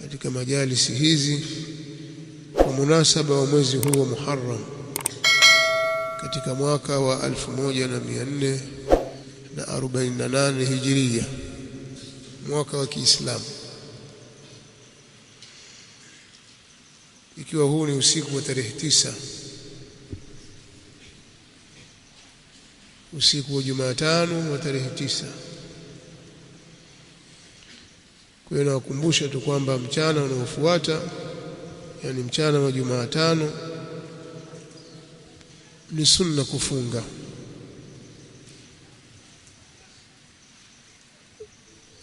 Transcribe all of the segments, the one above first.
katika majalisi hizi kwa munasaba wa mwezi huu wa Muharram katika mwaka wa 1448 Hijria, mwaka wa Kiislamu, ikiwa huu ni usiku wa tarehe 9, usiku wa Jumatano wa tarehe 9. Kwa hiyo nawakumbusha tu kwamba mchana unaofuata, yani mchana wa Jumatano, ni sunna kufunga,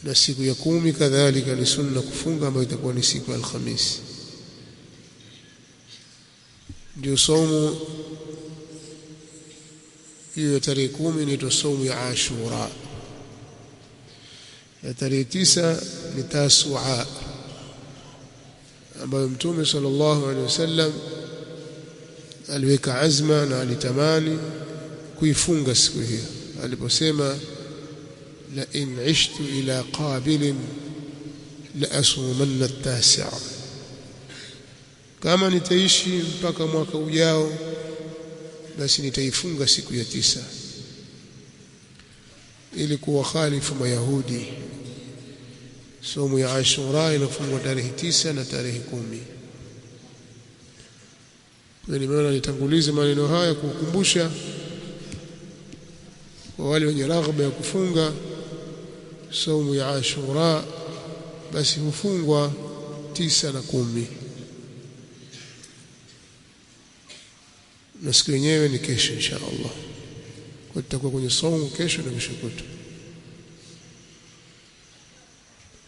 na siku ya 10 kadhalika ni sunna kufunga, ambayo itakuwa ni siku ya Alhamisi. Ndio saumu hiyo ya tarehe 10 inaitwa saumu ya Ashura. Ya tarehe 9 ni Tasua, ambayo Mtume sallallahu alaihi wasallam aliweka azma na alitamani kuifunga siku hiyo aliposema, la in ishtu ila qabilin la asumanna at-tasi'a, kama nitaishi mpaka mwaka ujao basi nitaifunga siku ya 9 ili kuwakhalifu Mayahudi. Somo ya Ashura inafungwa tarehe 9 na tarehe 10. Kwa nimeona nitangulize maneno haya kukumbusha kwa wale wenye raghaba ya kufunga somo ya Ashura, basi hufungwa 9 na 10, na siku yenyewe ni kesho insha Allah. Kwa tutakuwa kwenye somo kesho na kesho kutwa.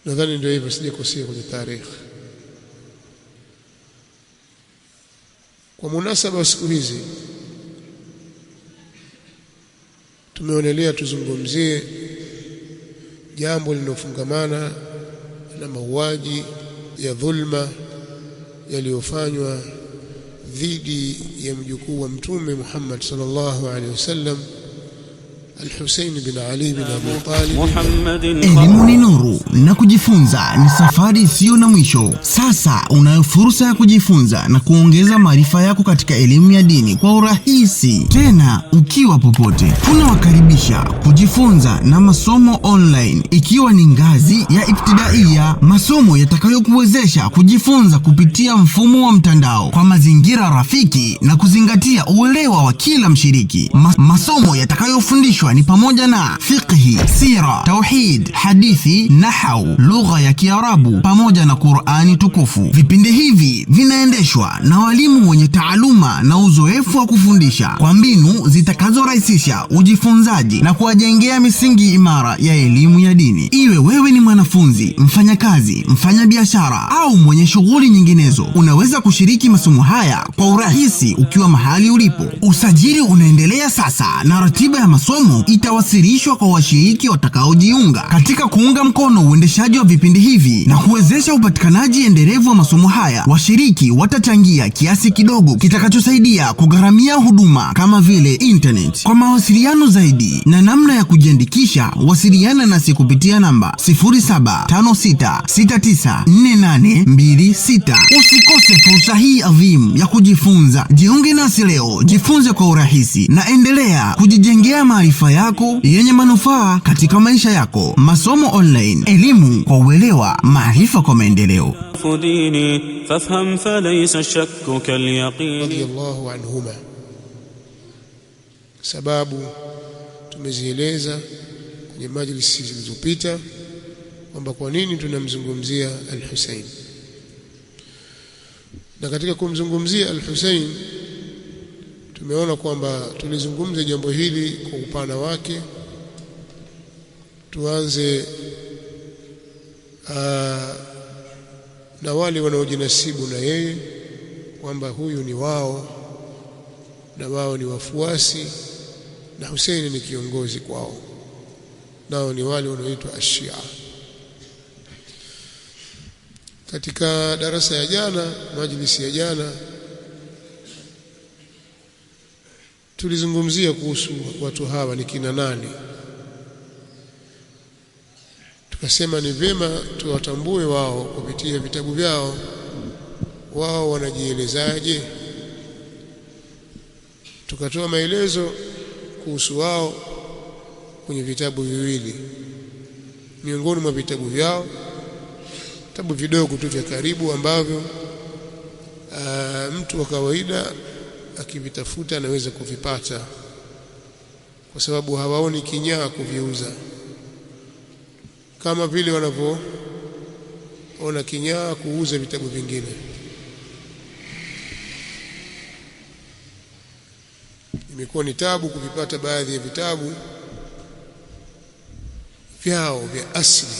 Nadhani ndio hivyo, sijakosea kwenye tarehe. Kwa munasaba wa siku hizi tumeonelea tuzungumzie jambo linalofungamana na mauaji ya dhulma yaliyofanywa dhidi ya mjukuu wa Mtume Muhammad sallallahu alaihi wasallam, Al-Husayn bin Ali bin Abi Talib. Elimu ni nuru na kujifunza ni safari isiyo na mwisho. Sasa unayo fursa ya kujifunza na kuongeza maarifa yako katika elimu ya dini kwa urahisi, tena ukiwa popote. Tunawakaribisha kujifunza na masomo online, ikiwa ni ngazi ya ibtidaiya, masomo yatakayokuwezesha kujifunza kupitia mfumo wa mtandao kwa mazingira rafiki na kuzingatia uelewa wa kila mshiriki. Masomo yatakayofundishwa ni pamoja na fiqhi, sira, tauhid, hadithi, nahau, lugha ya Kiarabu pamoja na Qur'ani tukufu. Vipindi hivi vinaendeshwa na walimu wenye taaluma na uzoefu wa kufundisha kwa mbinu zitakazorahisisha ujifunzaji na kuwajengea misingi imara ya elimu ya dini. Iwe wewe ni mwanafunzi, mfanyakazi, mfanyabiashara au mwenye shughuli nyinginezo, unaweza kushiriki masomo haya kwa urahisi ukiwa mahali ulipo. Usajili unaendelea sasa na ratiba ya masomo itawasilishwa kwa washiriki watakaojiunga. Katika kuunga mkono uendeshaji wa vipindi hivi na kuwezesha upatikanaji endelevu wa masomo haya, washiriki watachangia kiasi kidogo kitakachosaidia kugharamia huduma kama vile internet. Kwa mawasiliano zaidi na namna ya kujiandikisha, wasiliana nasi kupitia namba 0756694826. Usikose fursa hii adhimu ya kujifunza. Jiunge nasi leo, jifunze kwa urahisi na endelea kujijengea maarifa yako yenye manufaa katika maisha yako. Masomo online, elimu kwa uelewa, maarifa kwa maendeleo. فافهم فليس الشك كاليقين. رضي الله عنهما. Sababu tumezieleza kwenye majlisi zilizopita kwamba kwa nini tunamzungumzia Al-Husayn, na katika kumzungumzia Al-Husayn tumeona kwamba tulizungumza jambo hili kwa upana wake. Tuanze na wale wanaojinasibu na yeye kwamba huyu ni wao na wao ni wafuasi na Hussein ni kiongozi kwao, nao ni wale wanaoitwa Ashia. Katika darasa ya jana, majlisi ya jana, tulizungumzia kuhusu watu hawa ni kina nani. tukasema ni vyema tuwatambue wao kupitia vitabu vyao, wao wanajielezaje. Tukatoa maelezo kuhusu wao kwenye vitabu viwili miongoni mwa vitabu vyao, vitabu vidogo tu vya karibu ambavyo mtu wa kawaida akivitafuta anaweza kuvipata, kwa sababu hawaoni kinyaa kuviuza kama vile wanavyoona kinyaa kuuza vitabu vingine. Imekuwa ni tabu kuvipata baadhi ya vitabu vyao vya asili.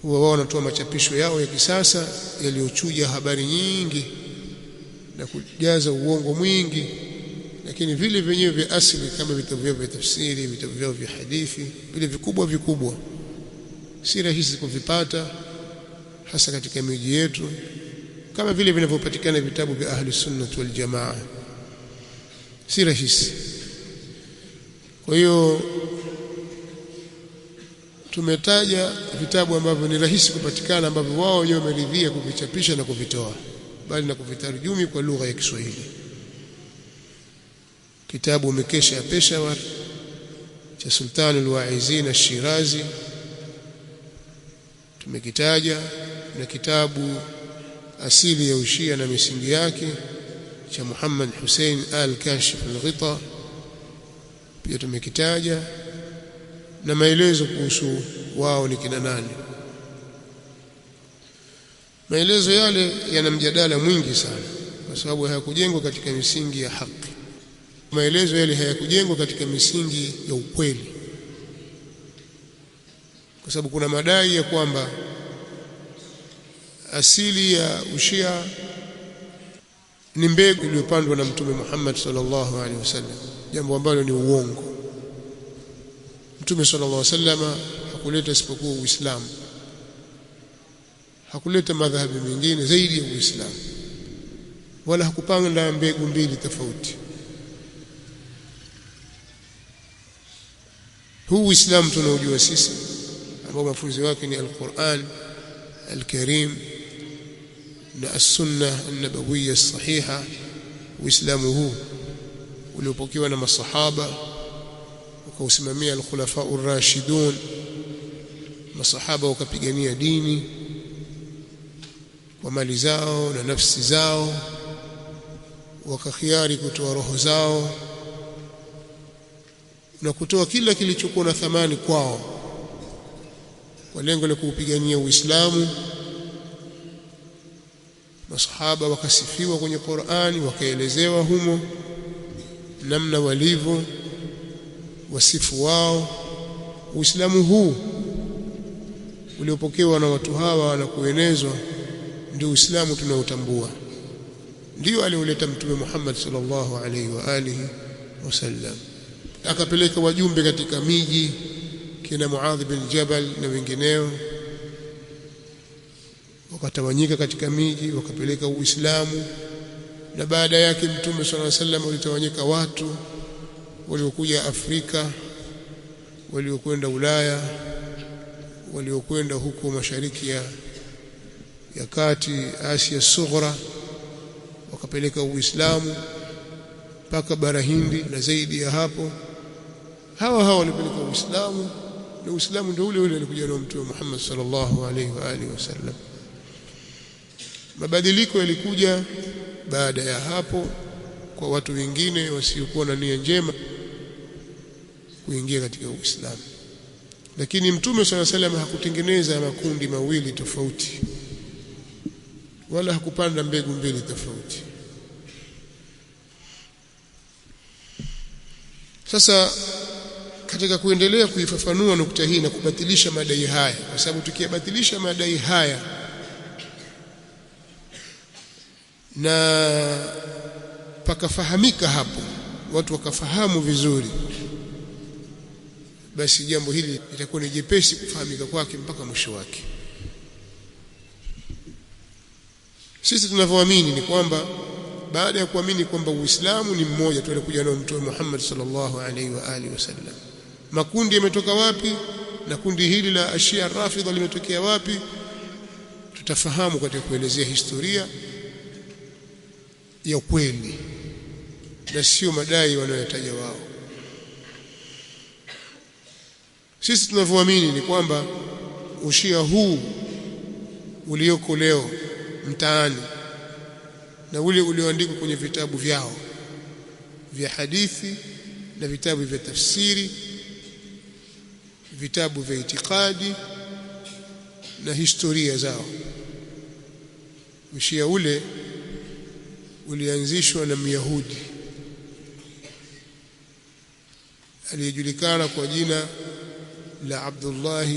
Wao wanatoa machapisho yao ya kisasa yaliyochuja habari nyingi na kujaza uongo mwingi, lakini vile vyenyewe vya asili kama vitabu vyao vya tafsiri, vitabu vyao vya hadithi, vile vikubwa si rahisi kuvipata, hasa katika miji yetu, kama vile vinavyopatikana vitabu vya ahli sunnah wal jamaa, si rahisi. Kwa hiyo tumetaja vitabu ambavyo ni rahisi kupatikana, ambavyo wao wenyewe wameridhia kuvichapisha na kuvitoa, bali na kuvitarjumi kwa lugha ya Kiswahili. Kitabu Mikesha ya Peshawar cha Sultan al-Waizin al-Shirazi tumekitaja, na kitabu Asili ya Ushia na Misingi Yake cha Muhammad Hussein al-Kashif al-Ghita pia tumekitaja, na maelezo kuhusu wao ni kina nani. Maelezo yale yana mjadala mwingi sana, kwa sababu hayakujengwa katika misingi ya haki. Maelezo yale hayakujengwa katika misingi ya ukweli, kwa sababu kuna madai ya kwamba asili ya Ushia ni mbegu iliyopandwa na Mtume Muhammad sallallahu alaihi wasallam, jambo ambalo ni uongo. Mtume sallallahu alaihi wasallam hakuleta isipokuwa Uislamu, hakuleta madhahabu mengine zaidi ya Uislamu, wala hakupanda mbegu mbili tofauti. Huu Uislamu tunaojua sisi, ambao mafunzo yake ni Al-Qur'an Al-Karim na As-Sunnah An-Nabawiyya As-Sahiha, Uislamu huu uliopokewa na masahaba wakausimamia al-Khulafa ar-Rashidun, masahaba wakapigania dini kwa mali zao na nafsi zao, wakakhiari kutoa roho zao na kutoa kila kilichokuwa na thamani kwao kwa lengo la kuupigania Uislamu. Masahaba wakasifiwa kwenye Qur'ani, wakaelezewa humo namna walivyo, wasifu wao. Uislamu huu uliopokewa na watu hawa na kuenezwa ndio Uislamu tunaotambua, ndio alioleta Mtume Muhammad sallallahu alaihi wa alihi wasallam. Akapeleka wajumbe katika miji, kina Muadh bin Jabal na wengineo, wakatawanyika katika miji, wakapeleka Uislamu. Na baada yake Mtume sallallahu alaihi wasallam walitawanyika watu waliokuja Afrika, waliokwenda Ulaya, waliokwenda huko mashariki ya kati, Asia Sughra, wakapeleka Uislamu mpaka bara Hindi na zaidi ya hapo. Hawa walipeleka Uislamu, na Uislamu ndio ule ule alikuja na Mtume Muhammad sallallahu alaihi wa alihi wasallam. Mabadiliko yalikuja baada ya hapo kwa watu wengine wasiokuwa na nia njema kuingia katika Uislamu, lakini Mtume sallallahu alaihi wasallam hakutengeneza makundi mawili tofauti, wala hakupanda mbegu mbili tofauti. Sasa katika kuendelea kuifafanua nukta hii na kubatilisha madai haya, kwa sababu tukiyabatilisha madai haya na pakafahamika hapo, watu wakafahamu vizuri, basi jambo hili litakuwa ni jepesi kufahamika kwake mpaka mwisho wake. Sisi tunavyoamini ni kwamba baada ya kuamini kwamba Uislamu ni mmoja tu alikuja nao Mtume Muhammad sallallahu alaihi wa alihi wasallam, makundi yametoka wapi? na kundi hili la Ashia Rafidha limetokea wapi, tutafahamu katika kuelezea historia ya kweli na sio madai wanayotaja wao. Sisi tunavyoamini ni kwamba ushia huu ulioko leo mtaani na ule ulioandikwa kwenye vitabu vyao vya hadithi na vitabu vya tafsiri, vitabu vya itikadi na historia zao, ushia ule ulianzishwa na Myahudi aliyejulikana kwa jina la Abdullah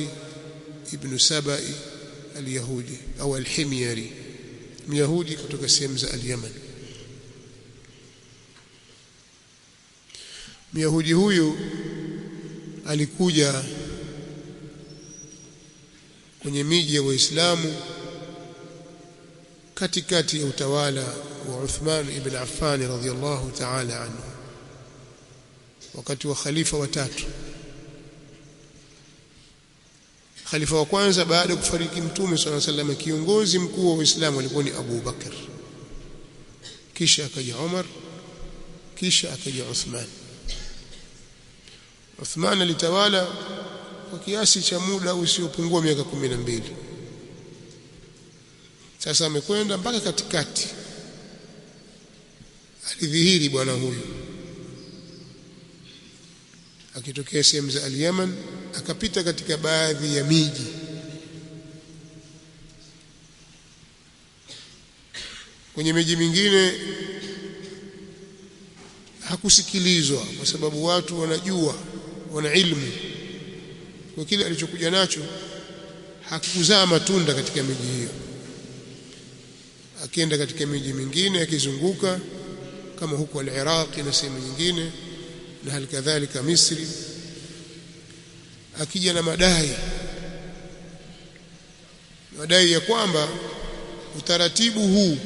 ibn Sabai al-Yahudi au al-Himyari, Myahudi kutoka sehemu za al-Yaman. Myahudi huyu alikuja kwenye miji ya Waislamu katikati ya utawala wa Uthman ibn Affan radhiyallahu ta'ala anhu, wakati wa khalifa watatu. Khalifa wa kwanza baada ya kufariki Mtume sallallahu alayhi wasallam, kiongozi mkuu wa Uislamu alikuwa ni Abu Bakar, kisha akaja Umar, kisha akaja Uthman. Uthman alitawala kwa kiasi cha muda usiopungua miaka 12. Sasa amekwenda mpaka katikati, alidhihiri bwana huyu akitokea sehemu za al-Yaman, akapita katika baadhi ya miji. Kwenye miji mingine hakusikilizwa kwa sababu watu wanajua, wana ilmu, kwa kile alichokuja nacho hakikuzaa matunda katika miji hiyo. Akienda katika miji mingine akizunguka kama huko al-Iraq na sehemu nyingine na hali kadhalika Misri, akija na madai ya kwamba utaratibu huu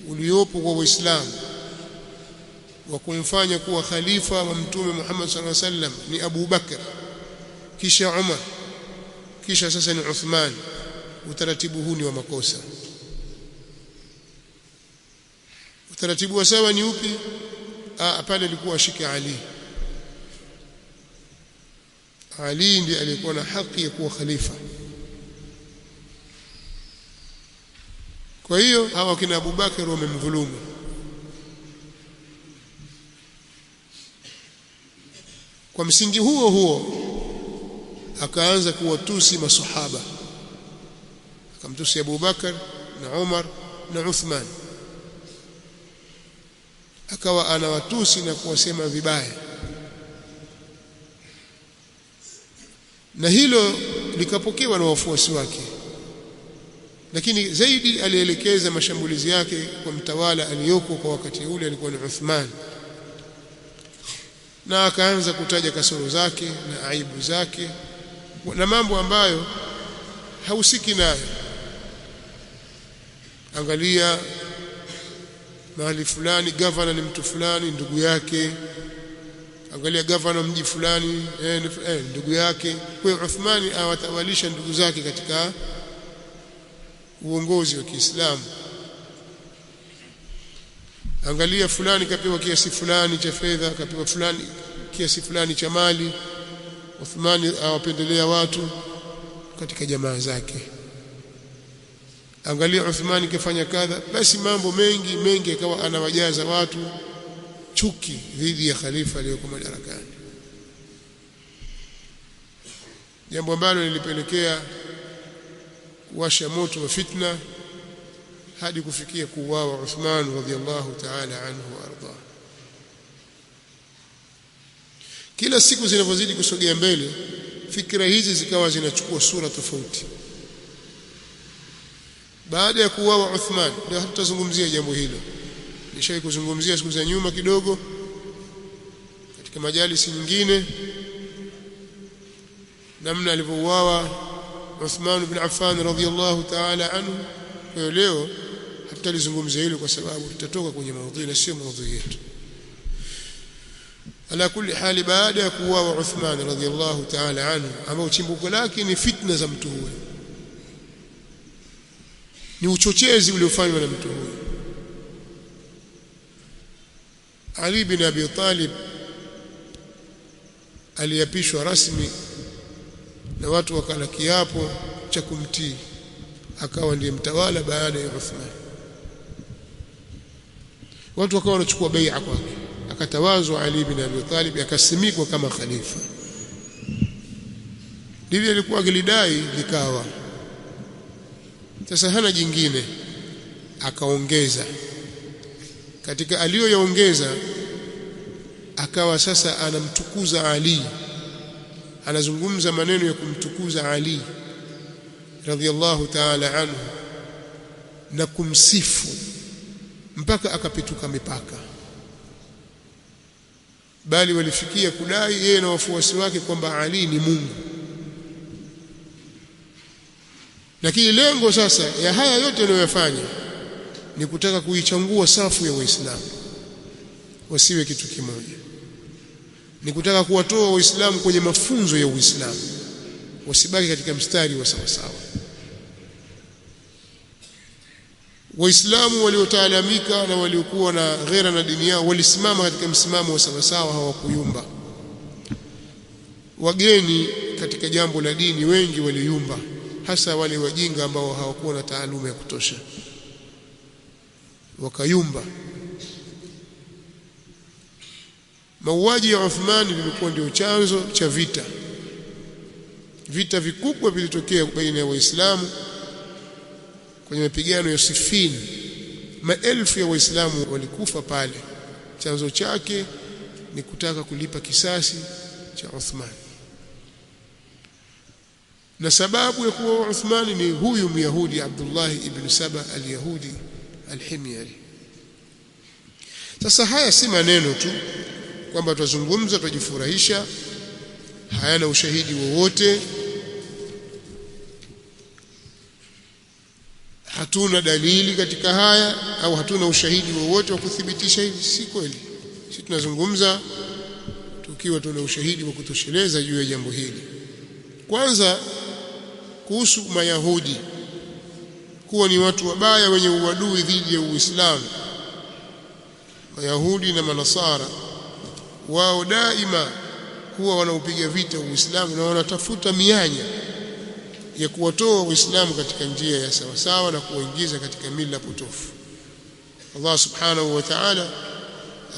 uliopo kwa Uislamu wa kumfanya kuwa khalifa wa Mtume Muhammad sallallahu alaihi wasallam ni Abu Bakar, kisha Umar, kisha sasa ni Uthman, utaratibu huu ni wa makosa. Utaratibu wa sawa ni upi? Pale alikuwa ashike Ali ndiye alikuwa na haki ya kuwa khalifa. Kwa hiyo hawa kina Abu Bakar wamemdhulumu. Kwa msingi huo akaanza kuwatusi masahaba, akamtusi Abu Bakar na Umar na Uthman, akawa anawatusi na kuwasema vibaya, na hilo likapokewa na wafuasi wake. Lakini zaidi alielekeza mashambulizi yake kwa mtawala aliyoko kwa wakati ule, alikuwa ni Uthman, na akaanza kutaja kasoro zake na aibu zake na mambo ambayo hausiki nayo. Angalia, mahali fulani gavana ni mtu fulani ndugu yake, angalia gavana mji fulani ndugu yake. Kwa hiyo Uthmani awatawalisha ndugu zake katika uongozi wa Kiislamu. Angalia, fulani kapewa kiasi fulani cha fedha, kapewa fulani kiasi fulani cha mali. Uthmani awapendelea watu katika jamaa zake. Angalia, Uthmani kafanya kadha. Basi mambo mengi akawa anawajaza watu chuki dhidi ya khalifa aliyeko madarakani, jambo ambalo lilipelekea kuwasha moto wa fitna hadi kufikia kuuawa Uthman radhiyallahu ta'ala anhu wa arda. Kila siku zinavyozidi kusogea mbele, fikra hizi zikawa zinachukua sura tofauti. Baada ya kuuawa Uthman, ndio tutazungumzia jambo hilo. Nishawahi kuzungumzia siku za nyuma kidogo katika majalisi nyingine, namna alivyouawa Uthman ibn Affan radhiyallahu ta'ala anhu. Kwa leo hatutalizungumzia hilo kwa sababu tutatoka kwenye maudhui na sio maudhui yetu. ala kulli hali baada ya kuuawa Uthman radhiyallahu ta'ala anhu ambao chimbuko lake ni fitna za mtu huyo, ni uchochezi uliofanywa na mtu huyo. Ali bin Abi Talib aliapishwa rasmi na watu wakala kiapo cha kumtii, akawa ndiye mtawala baada ya Uthman. Watu wakawa wanachukua bai'a kwake, akatawazwa Ali bin Abi Talib, akasimikwa kama khalifa. Ndivyo alikuwa akilidai likawa. Sasa hana jingine, akaongeza katika aliyoyaongeza, akawa sasa anamtukuza Ali, anazungumza maneno ya kumtukuza Ali radhiyallahu ta'ala anhu na kumsifu mpaka akapituka mipaka, bali walifikia kudai yeye na wafuasi wake kwamba Ali ni Mungu. Lakini lengo sasa ya haya yote anayofanya ni kutaka kuichangua safu ya Waislamu wasiwe kitu kimoja, ni kutaka kuwatoa Waislamu kwenye mafunzo ya Uislamu, wasibaki katika mstari wa sawa sawa. Waislamu waliotaalamika na waliokuwa na ghera na dini yao walisimama katika msimamo wa sawa sawa, hawakuyumba. Wageni katika jambo la dini wengi waliyumba, hasa wale wajinga ambao hawakuwa na taaluma ya kutosha, wakayumba. Mauaji ya Uthman lilikuwa ndio chanzo cha vita. Vita vikubwa vilitokea baina ya Waislamu kwenye mapigano ya Siffin. Maelfu ya Waislamu walikufa pale. Chanzo chake ni kutaka kulipa kisasi cha Uthman, na sababu ya kuwa Uthman ni huyu Myahudi Abdullah ibn Saba al-Yahudi al-Himyari. Sasa haya si maneno tu kwamba tutazungumza tujifurahisha, hayana ushahidi wowote, hatuna dalili katika haya au hatuna ushahidi wowote wa kuthibitisha hivi. Si kweli. Sisi tunazungumza tukiwa tuna ushahidi wa kutosheleza juu ya jambo hili. Kwanza, kuhusu Mayahudi kuwa ni watu wabaya wenye uadui dhidi ya Uislamu. Mayahudi na Manasara wao daima huwa wanaupiga vita Uislamu na wanatafuta mianya ya kuwatoa Waislamu katika njia ya sawa sawa na kuwaingiza katika mila potofu. Allah subhanahu wa ta'ala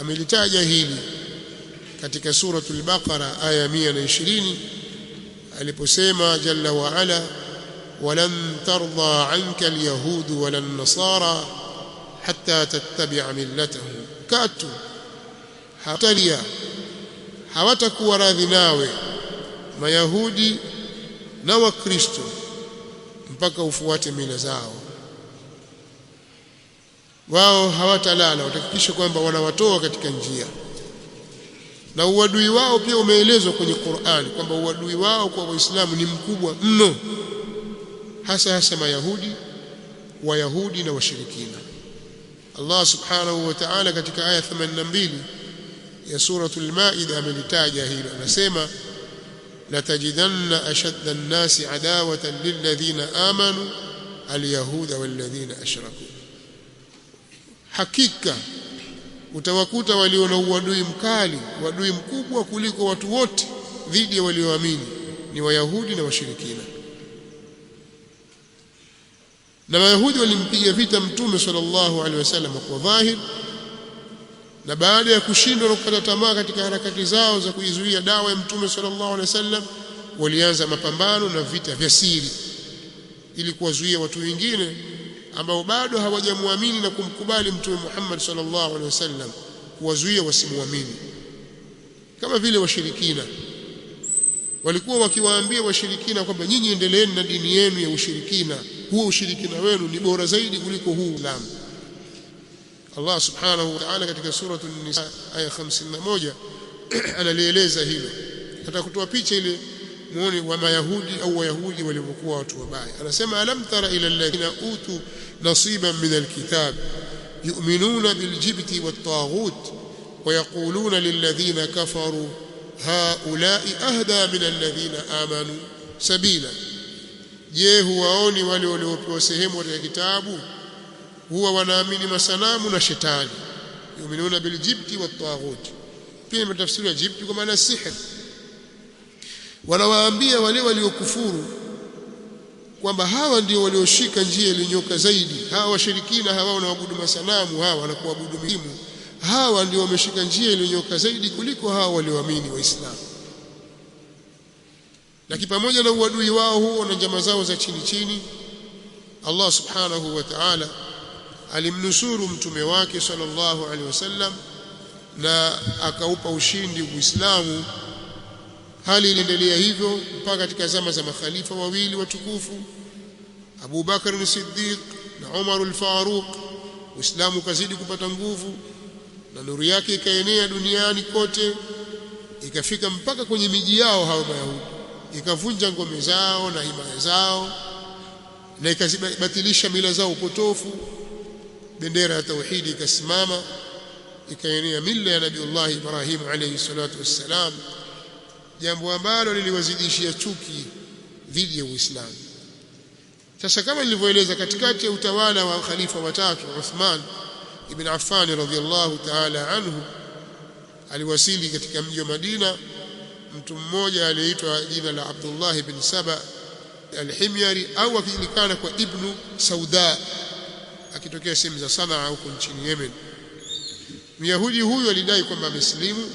amelitaja hili katika suratul Baqara aya 120 aliposema jalla wa ala, walan tarda anka alyahud walan nasara hatta tattabi'a millatahum, katu hataria hawatakuwa radhi nawe Mayahudi na Wakristo mpaka ufuate mila zao. Wao hawatalala, watahakikisha kwamba wanawatoa katika njia. Na uadui wao pia umeelezwa kwenye Qur'an kwamba uadui wao kwa Waislamu ni mkubwa mno, hasa Mayahudi, Wayahudi na washirikina. Allah subhanahu wa ta'ala katika aya 82 ya suratul Maida amelitaja hilo, anasema latajidanna ashadda an-nasi adawatan lilladhina amanu alyahuda walladhina ashraku, hakika utawakuta walio na uadui mkali, uadui mkubwa kuliko watu wote dhidi ya walioamini ni Wayahudi na washirikina. Na Wayahudi walimpiga vita Mtume sallallahu alaihi wasallam kwa dhahir, na baada ya kushindwa na kukata tamaa katika harakati zao za kuizuia dawa ya Mtume sallallahu alaihi wasallam, walianza mapambano na vita vya siri ili kuwazuia watu wengine ambao bado hawajamwamini na kumkubali Mtume Muhammad sallallahu alaihi wasallam, kuwazuia wasimuamini. Kama vile washirikina walikuwa wakiwaambia washirikina kwamba nyinyi endeleeni na dini yenu ya ushirikina, huo ushirikina wenu ni bora zaidi kuliko huu Uislamu. Allah subhanahu wa ta'ala katika suratul Nisa aya 51 analieleza hilo. Nataka kutoa picha ile muone wa Mayahudi au Wayahudi walivyokuwa watu wabaya. Anasema alam tara ila alladhina utu nasiban min alkitab yu'minuna biljibti wattaghut wayaquluna lilladhina kafaru haulai ahda min alladhina amanu sabila. Je, huwaoni wale waliopewa sehemu katika kitabu huwa wanaamini masanamu na shetani? Yuminuna biljibti wattaghut, pia imetafsiriwa jibti kwa maana sihr. Wanawaambia wale waliokufuru kwamba hawa ndio walioshika njia iliyonyoka zaidi, hawa washirikina, hawa wanaabudu masanamu, hawa wanakuabudu mizimu, hawa ndio wameshika njia iliyonyoka zaidi kuliko hawa walioamini Waislamu. Lakini pamoja na uadui wao huo na njama zao za chini chini, Allah subhanahu wa ta'ala alimnusuru mtume wake sallallahu alaihi wasallam na akaupa ushindi Uislamu. Hali iliendelea hivyo mpaka katika zama za makhalifa wawili watukufu, Abu Bakar as-Siddiq na Umar al-Faruq. Uislamu ukazidi kupata nguvu na nuru yake ikaenea duniani kote, ikafika mpaka kwenye miji yao hao Mayahudi, ikavunja ngome zao na himaya zao na ikazibatilisha mila zao potofu. Bendera ya tauhidi ikasimama, ikaenea mila ya Nabiiullah Ibrahim alayhi salatu wassalam, jambo ambalo liliwazidishia chuki dhidi ya Uislamu. Sasa kama nilivyoeleza, katikati ya utawala wa khalifa watatu Uthman ibn Affan radhiyallahu ta'ala anhu, aliwasili katika mji wa Madina mtu mmoja aliyeitwa jina la Abdullah ibn Saba al-Himyari, au akijulikana kwa Ibn Sauda, akitokea sehemu za Sanaa huko nchini Yemen. Myahudi huyu alidai kwamba amesilimu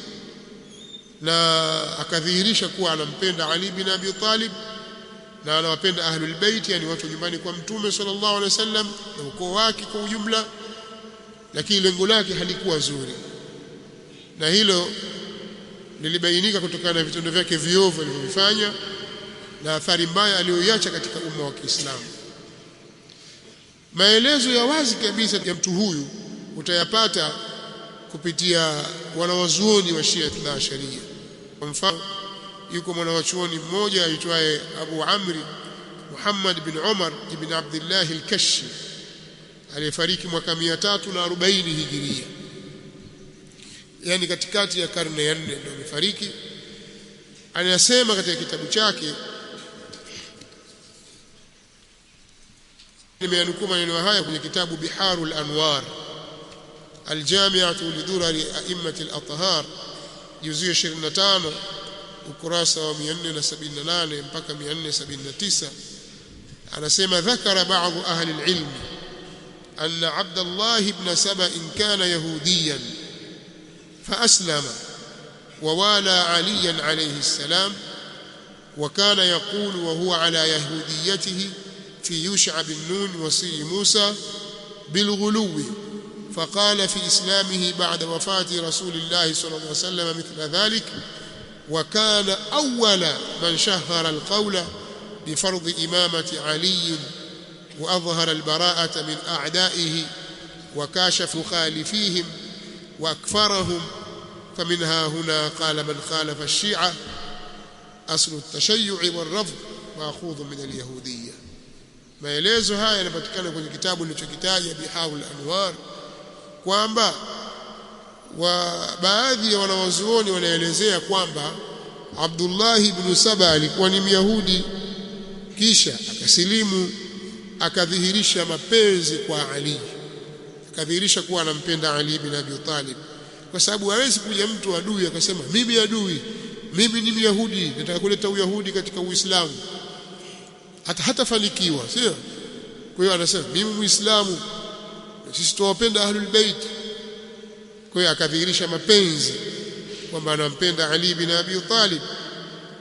na akadhihirisha kuwa anampenda Ali bin Abi Talib na anawapenda ahlul bait, yani watu nyumbani kwa Mtume sallallahu alaihi wasallam na ukoo wake kwa ujumla, lakini lengo lake halikuwa zuri, na hilo lilibainika kutokana na vitendo vyake viovu alivyofanya na athari mbaya aliyoiacha katika umma wa Kiislamu. Maelezo ya wazi kabisa ya mtu huyu utayapata kupitia wanawazuoni wa Shia na Sharia. Kwa mfano, yuko mwanawachuoni mmoja aitwaye Abu Amri Muhammad bin Umar ibn Abdullah al-Kashi, aliyefariki mwaka 340 Hijiria, yani katikati ya karne ya 4 ndio amefariki. Anasema katika kitabu chake, nimeanukuu maneno haya kwenye kitabu Biharul Anwar Al-Jami'atu lidurari a'immati al-athhar, juzuu 25 ukurasa wa 478 mpaka 479. anasema dhakara ba'dhu ahli al-ilm anna Abdullah ibn Saba in kana yahudiyan fa aslama wa wala aliyan alayhi السلام وكان يقول وهو على يهوديته في يوشع بن نون وصي موسى بالغلو، فقال في إسلامه بعد وفاة رسول الله صلى الله عليه وسلم مثل ذلك، وكان أول من شهر القول بفرض إمامة علي وأظهر البراءة من أعدائه وكاشف مخالفيهم وأكفرهم. فمنها هنا قال من خالف الشيعة أصل التشيع والرفض مأخوذ من اليهودية. maelezo haya yanapatikana kwenye kitabu nilichokitaja Biharul Anwar, kwamba baadhi ya wanawazuoni wanaelezea kwamba Abdullah ibn Saba alikuwa ni Myahudi, kisha akasilimu, akadhihirisha mapenzi kwa Ali, akadhihirisha kuwa anampenda Ali bin Abi Talib, kwa sababu hawezi kuja mtu adui akasema mimi adui, mimi ni Myahudi, nataka kuleta uyahudi katika Uislamu, hatafanikiwa, sio? Kwa hiyo anasema mimi Muislamu, sisi tuwapenda ahlul bait. Kwa hiyo akadhihirisha mapenzi kwamba anampenda Ali bin Abi Talib,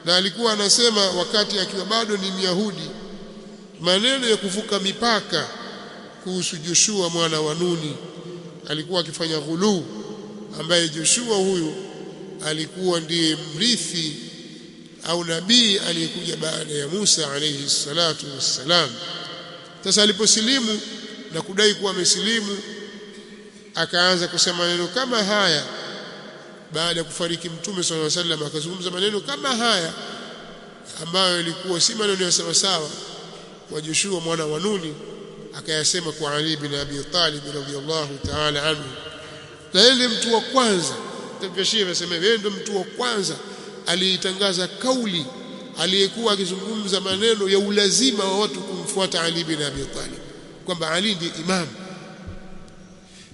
na alikuwa anasema wakati akiwa bado ni Myahudi maneno ya kuvuka mipaka kuhusu Joshua mwana wa Nuni. Alikuwa akifanya ghulu, ambaye Joshua huyu alikuwa ndiye mrithi au nabii aliyekuja baada ya Musa alayhi salatu wassalam. Sasa aliposilimu na kudai kuwa amesilimu, akaanza kusema maneno kama haya baada ya kufariki Mtume sallallahu alayhi wasallam. Akazungumza maneno kama haya ambayo ilikuwa si maneno ya sawa sawa kwa Joshua mwana wa Nuni, akayasema kwa Ali bin Abi Talib radhiyallahu ta'ala anhu. Na yeye mtu wa kwanza vitabu vya Shia vinasema yeye ndio mtu wa kwanza aliyetangaza kauli, aliyekuwa akizungumza maneno ya ulazima wa watu kumfuata Ali bin Abi Talib, kwamba Ali ndiye imam.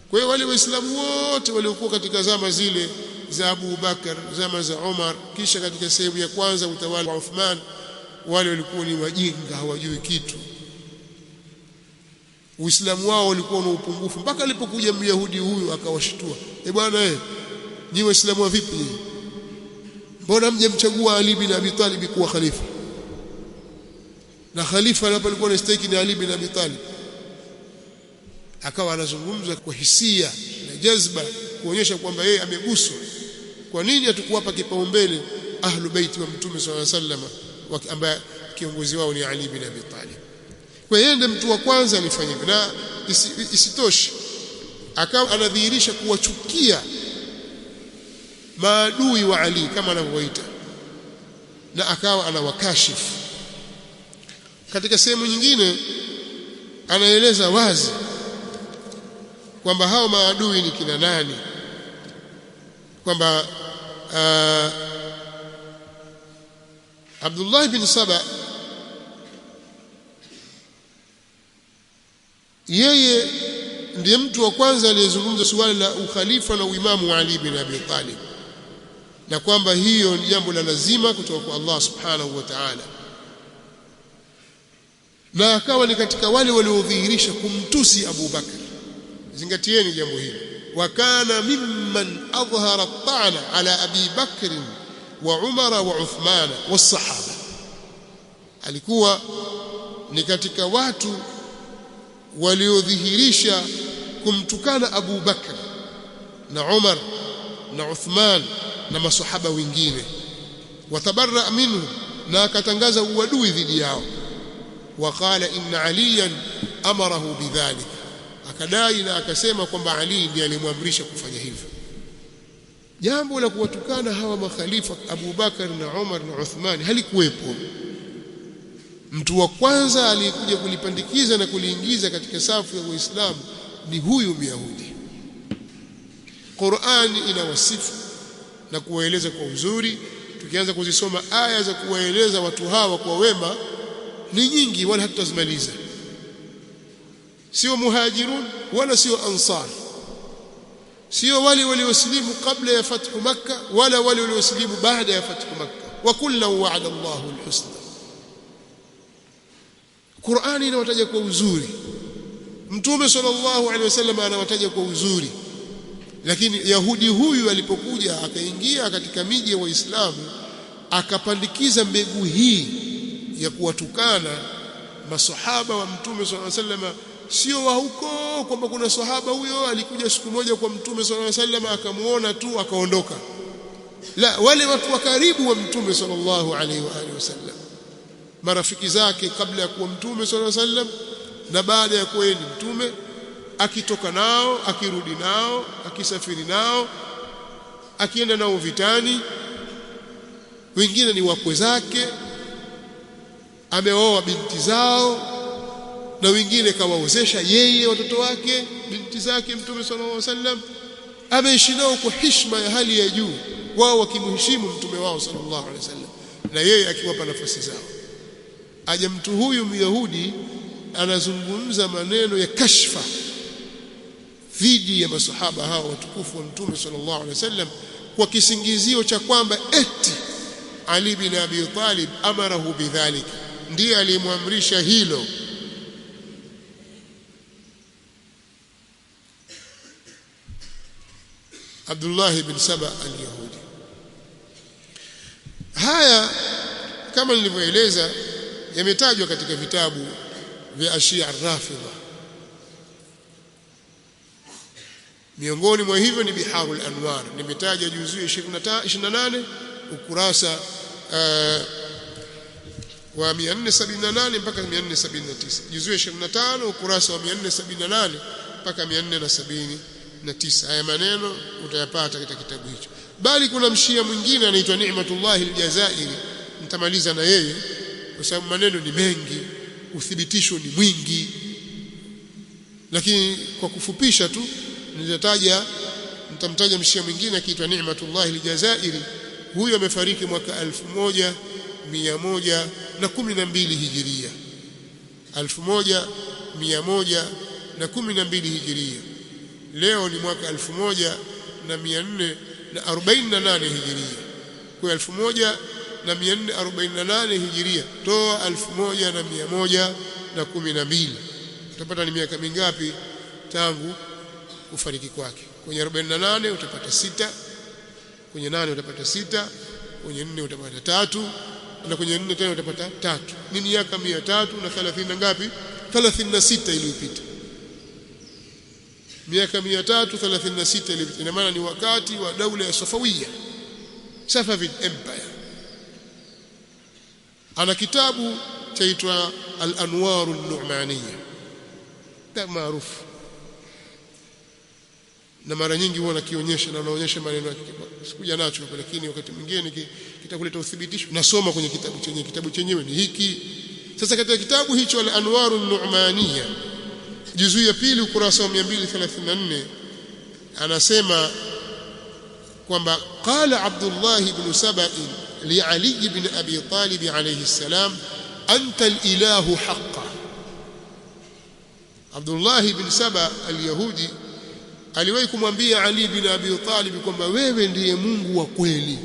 Kwa hiyo wale waislamu wote waliokuwa katika zama zile za Abu Bakar, zama za Umar, kisha katika sehemu ya kwanza utawala wa Uthman, wale walikuwa ni wajinga, hawajui kitu. Uislamu wao ulikuwa na upungufu, mpaka alipokuja Myahudi huyu akawashtua, bwana nyinyi waislamu wa vipi? Mbona mjamchagua Ali bin Abi Talib kuwa khalifa? Na khalifa hapa alikuwa anastahili ni Ali bin Abi Talib. Akawa anazungumza kwa hisia na jazba kuonyesha kwamba yeye ameguswa. Kwa nini hatukuwapa kipaumbele ahlu baiti wa Mtume sallallahu alaihi wasallam ambaye kiongozi wao ni Ali bin Abi Talib? Kwa hiyo ndiye mtu wa kwanza alifanya hivyo. Na isitoshe akawa anadhihirisha kuwachukia maadui wa Ali kama anavyoita, na akawa anawakashifu. Katika sehemu nyingine anaeleza wazi kwamba hao maadui ni kina nani, kwamba Abdullah bin Saba yeye ndiye mtu wa kwanza aliyezungumza suala la ukhalifa na uimamu wa Ali bin Abi Talib, na kwamba hiyo ni jambo la lazima kutoka kwa Allah subhanahu wa ta'ala, na akawa ni katika wale waliodhihirisha kumtusi Abu Bakar. Zingatieni jambo hili. Wa kana mimman adhhara at-ta'na ala Abi Bakr wa Umar wa Uthman was-sahaba, alikuwa ni katika watu waliodhihirisha kumtukana Abu Bakr na Umar na Uthman na masahaba wengine, watabarra minhu, na akatangaza uadui dhidi yao. Waqala inna aliyan amarahu bidhalik, akadai na akasema kwamba Ali ndiye alimwamrisha kufanya hivyo. Jambo la kuwatukana hawa makhalifa Abu Bakar na Umar na Uthman halikuwepo. Mtu wa kwanza aliyekuja kulipandikiza na kuliingiza katika safu ya Uislamu ni huyu Myahudi. Qur'ani inawasifu na kuwaeleza kwa uzuri. Tukianza kuzisoma aya za kuwaeleza watu hawa kwa wema ni nyingi, wala hatutazimaliza. Sio muhajirun wala sio ansar, sio wale waliosilimu kabla ya fathu Makkah wala wale waliosilimu baada ya fathu Makkah. Wa kullu wa'ada Allahu al-husna. Qur'ani inawataja kwa uzuri, Mtume sallallahu alaihi wasallam anawataja kwa uzuri. Lakini Yahudi huyu alipokuja akaingia katika miji ya Waislamu akapandikiza mbegu hii ya kuwatukana masahaba wa Mtume sallallahu alaihi wasallam, sio wa huko kwamba kuna sahaba huyo alikuja siku moja kwa Mtume sallallahu alaihi wasallam akamuona tu akaondoka. La, wale watu wa karibu wa Mtume sallallahu alaihi wasallam, marafiki zake kabla ya kuwa Mtume sallallahu alaihi wasallam na baada ya kuwa ni Mtume, akitoka nao, akirudi nao, akisafiri nao, akienda nao vitani. Wengine ni wakwe zake, ameoa binti zao, na wengine kawaozesha yeye watoto wake binti zake Mtume sallallahu alaihi wasallam. Ameishi nao kwa heshima ya hali ya juu, wao wakimheshimu mtume wao sallallahu alaihi wasallam, na yeye akiwapa nafasi zao. Aje mtu huyu Myahudi anazungumza maneno ya kashfa dhidi ya masahaba hao watukufu wa Mtume sallallahu alaihi wasallam kwa kisingizio cha kwamba eti Ali bin Abi Talib amarahu bidhalik, ndiye alimwamrisha hilo. Abdullah bin Saba al-Yahudi. Haya kama nilivyoeleza yametajwa katika vitabu vya Ashia ar-Rafidha. Miongoni mwa hivyo ni Biharul Anwar, nimetaja juzuu 28 ukurasa wa 478 mpaka 479, juzuu 25 ukurasa wa 478 mpaka 479. Haya maneno utayapata katika kitabu hicho. Bali kuna mshia mwingine anaitwa Ni'matullah al-Jazairi, nitamaliza na yeye kwa sababu maneno ni mengi, uthibitisho ni mwingi, lakini kwa kufupisha tu nitataja Mtamtaja mshia mwingine akiitwa Ni'matullah al-Jazairi. Huyo amefariki mwaka 1112 Hijiria. 1112 Hijiria. Leo ni mwaka 1448 Hijiria. Kwa 1448 Hijiria toa 1112, utapata ni miaka mingapi tangu kufariki kwake? Kwenye 48 utapata 6, kwenye 8 utapata 6, kwenye 4 utapata 3, na kwenye 4 tena utapata 3. Ni miaka 330 na ngapi? 36 iliyopita. Miaka 336 iliyopita. Ina maana ni wakati wa daula ya Safawiya, Safavid Empire. Ana kitabu chaitwa Al-Anwar An-Nu'maniyya, kitabu maarufu, na mara nyingi huwa nakionyesha na naonyesha maneno yake. Sikuja nacho hapa, lakini wakati mwingine kitakuleta uthibitisho. Nasoma kwenye kitabu chenyewe ni hiki. Sasa katika kitabu hicho Al-Anwar An-Nu'maniyya, juzu ya pili ukurasa wa 234, anasema kwamba qala Abdullah ibn Saba li Ali ibn Abi Talib alayhi salam, anta al-ilahu haqqan. Abdullah ibn Saba al-Yahudi aliwahi kumwambia Ali ibn Abi Talib kwamba wewe ndiye Mungu wa kweli.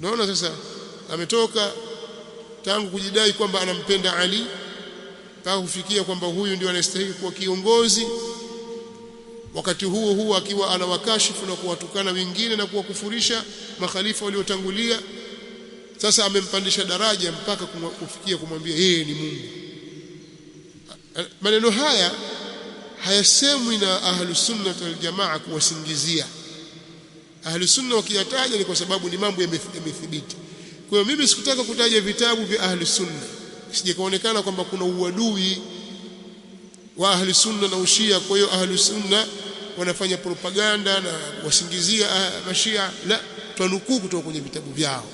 Naona sasa ametoka tangu kujidai kwamba anampenda Ali mpaka kufikia kwamba huyu ndio anastahili kuwa kiongozi, wakati huo akiwa anawakashifu na kuwatukana wengine na kuwakufurisha makhalifa waliotangulia. Sasa amempandisha daraja mpaka kufikia kumwambia yeye ni Mungu. Maneno haya hayasemwi na Ahlus Sunnah wal Jamaa kuwasingizia. Ahlus Sunnah wakiyataja ni kwa sababu ni mambo yamethibiti. Kwa hiyo mimi sikutaka kutaja vitabu vya Ahlus Sunnah, sije kaonekana kwamba kuna uadui wa Ahlus Sunnah na Ushia. Kwa hiyo Ahlus Sunnah wanafanya propaganda na wasingizia Mashia. La, tunukuu kutoka kwenye vitabu vyao.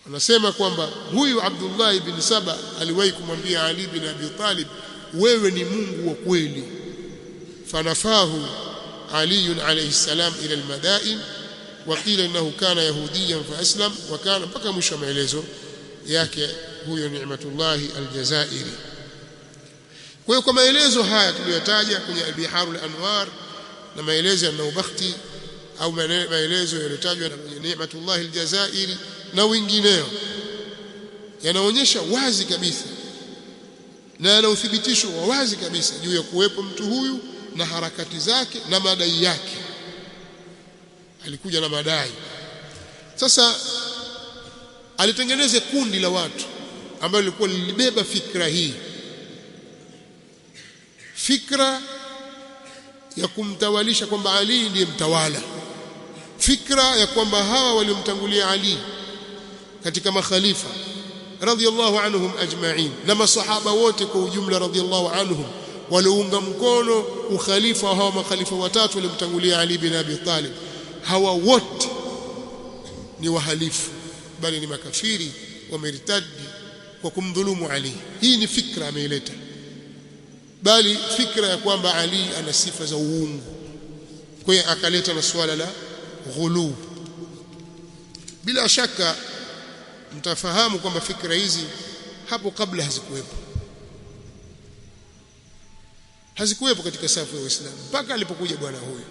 Anasema kwamba huyu Abdullah ibn Saba aliwahi kumwambia Ali ibn Abi Talib, wewe ni Mungu wa kweli. Fanafahu Ali alayhi salam ila al-Madain, wa qila innahu kana yahudiyan fa aslam, wa kana, mpaka mwisho wa maelezo yake huyo Ni'matullah al-Jazairi. Kwa hiyo kwa maelezo haya tuliyotaja kwenye Biharul Anwar na maelezo ya Naubakhti au maelezo yaliyotajwa na Ni'matullah al-Jazairi na wengineo, yanaonyesha wazi kabisa na yana uthibitisho wa wazi kabisa juu ya kuwepo mtu huyu na harakati zake na madai yake. Alikuja na madai. Sasa alitengeneza kundi la watu ambalo lilikuwa lilibeba fikra hii, fikra ya kumtawalisha kwamba Ali ndiye mtawala, fikra ya kwamba hawa waliomtangulia Ali katika makhalifa radhiyallahu anhum ajma'in na masahaba wote kwa ujumla radhiyallahu anhum waliunga mkono ukhalifa wa hawa makhalifa watatu waliomtangulia Ali bin Abi Talib, hawa wote ni wahalifu, bali ni makafiri wameritadi kwa kumdhulumu Ali. Hii ni fikra ameileta, bali fikra ya kwamba Ali ana sifa za uungu. Kwa hiyo akaleta na swala la ghulu. Bila shaka mtafahamu kwamba fikra hizi hapo kabla hazikuwepo katika safu ya Uislamu mpaka alipokuja bwana huyu.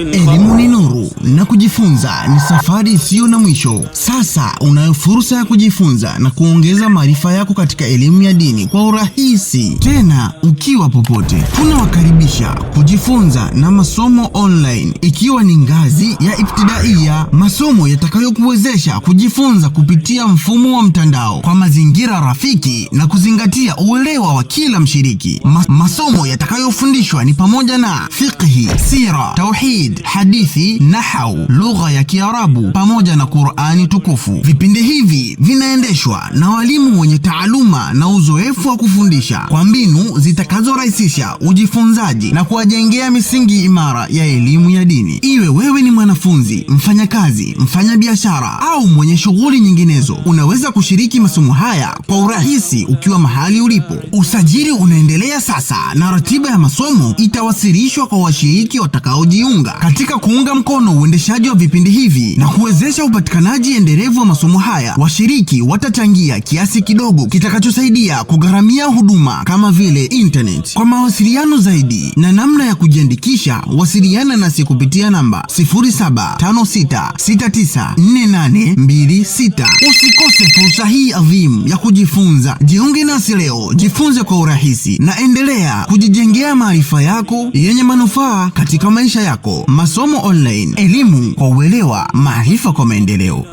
Elimu ni nuru na kujifunza ni safari isiyo na mwisho. Sasa unayo fursa ya kujifunza na kuongeza maarifa yako katika elimu ya dini kwa urahisi, tena ukiwa popote. Tunawakaribisha kujifunza na masomo online, ikiwa ni ngazi ya ibtidaiya, masomo yatakayokuwezesha kujifunza kupitia mfumo wa mtandao kwa mazingira rafiki na kuzingatia uelewa wa kila mshiriki. Masomo yatakayofundishwa ni pamoja na fiqh fiqhi, sira, tauhid, hadithi, nahau, lugha ya Kiarabu pamoja na Qur'ani tukufu. Vipindi hivi vinaendeshwa na walimu wenye taaluma na uzoefu wa kufundisha kwa mbinu zitakazorahisisha ujifunzaji na kuwajengea misingi imara ya elimu ya dini. Iwe wewe ni mwanafunzi, mfanyakazi, mfanyabiashara au mwenye shughuli nyinginezo, unaweza kushiriki masomo haya kwa urahisi ukiwa mahali ulipo. Usajili unaendelea sasa na ratiba ya masomo itawasilishwa kwa washiriki watakaojiunga. Katika kuunga mkono uendeshaji wa vipindi hivi na kuwezesha upatikanaji endelevu wa masomo haya, washiriki watachangia kiasi kidogo kitakachosaidia kugharamia huduma kama vile internet. Kwa mawasiliano zaidi na namna ya kujiandikisha, wasiliana nasi kupitia namba 0756694826. Usikose fursa hii adhimu ya kujifunza. Jiunge nasi leo, jifunze kwa urahisi na endelea kujijengea maarifa yako yenye manufaa katika maisha yako. Masomo online, elimu kwa uelewa, maarifa kwa maendeleo.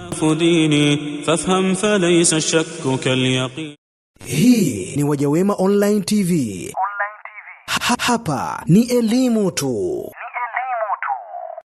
فافهم فليس الشك كاليقين. Hii ni Wajawema Online TV. Hapa ni elimu tu.